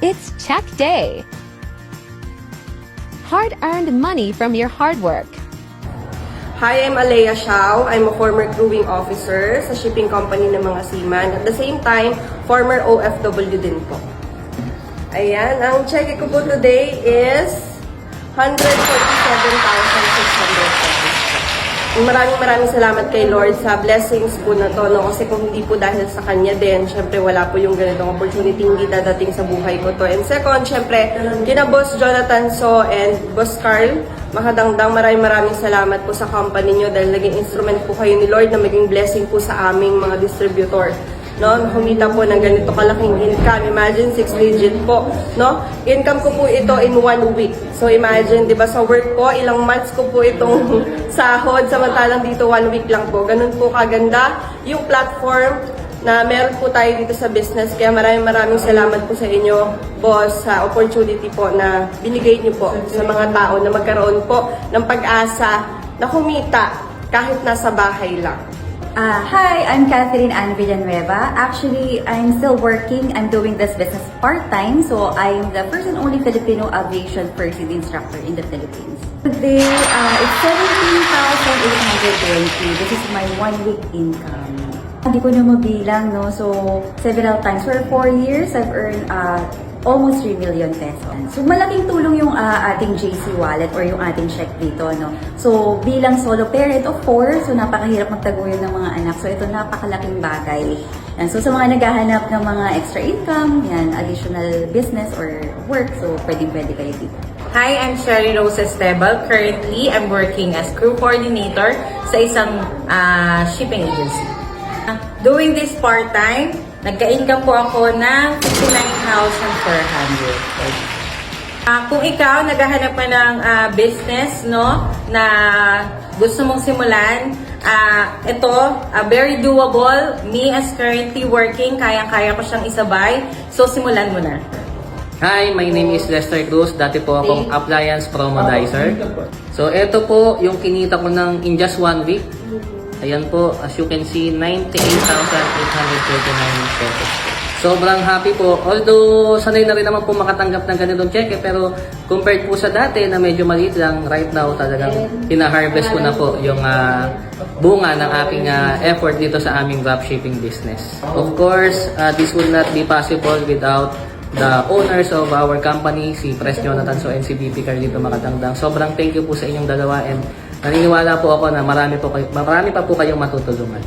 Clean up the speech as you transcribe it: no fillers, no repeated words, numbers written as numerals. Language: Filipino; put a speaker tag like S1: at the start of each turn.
S1: It's check day. Hard-earned money from your hard work.
S2: Hi, I'm Alea Xiao. I'm a former crewing officer sa shipping company ng mga seaman. At the same time, former OFW din po. Ayan, ang check ko po today is 147,600 pesos. Maraming salamat kay Lord sa blessings po na to, no? Kasi kung hindi po dahil sa Kanya din, syempre wala po yung ganitong opportunity, hindi dadating sa buhay ko to. And second, syempre, kina Boss Jonathan So and Boss Carl, makadangdang maraming salamat po sa company nyo dahil naging instrument po kayo ni Lord na maging blessing po sa aming mga distributor. No, humita po ng ganito kalaking income. Imagine 6 digit po, no? Income ko po ito in 1 week. So imagine, 'di ba, sa work ko, ilang months ko po itong sahod, samantalang dito 1 week lang po. Ganun po kaganda yung platform na meron po tayo dito sa business. Kaya maraming salamat po sa inyo, boss, sa opportunity po na binigay niyo po sa mga tao na magkaroon po ng pag-asa na kumita kahit nasa bahay lang.
S3: Hi, I'm Catherine Ann Villanueva. Actually, I'm still working. I'm doing this business part-time. So, I'm the first and only Filipino aviation first aid instructor in the Philippines. Today, it's 17,820. This is my 1 week income. Hindi ko na mabilang, no? So, several times. For 4 years, I've earned almost 3 million pesos. So, malaking tulong yung ating JC wallet or yung ating check dito, no? So, bilang solo parent of 4, so napakahirap magtaguyod ng mga anak. So, ito napakalaking bagay. And so, sa mga naghahanap ng mga extra income, yan, additional business or work, so pwedeng-pwede kayo dito.
S4: Hi, I'm Sherry Rose Estebal. Currently, I'm working as crew coordinator sa isang shipping agency. Doing this part-time, nagka-income po ako ng 59,400. Kung ikaw naghahanap ka ng business, no, na gusto mong simulan, ito, very doable. Me as currently working, kayang-kaya ko siyang isabay. So, simulan mo na.
S5: Hi, my name is Lester Cruz. Dati po akong appliance promodizer. So, ito po yung kinita ko ng in just 1 week. Ayan po, as you can see, 98,839 pesos. Sobrang happy po. Although, sanay na rin naman po makatanggap ng ganitong cheque, pero compared po sa dati na medyo maliit lang, right now talagang hina-harvest ko na po yung bunga ng aking effort dito sa aming dropshipping business. Of course, this would not be possible without the owners of our company, si Pres Jonathan So and si BP Carlito Makatangdang. Sobrang thank you po sa inyong dalawa and naniniwala po ako na marami pa po kayong matutulungan.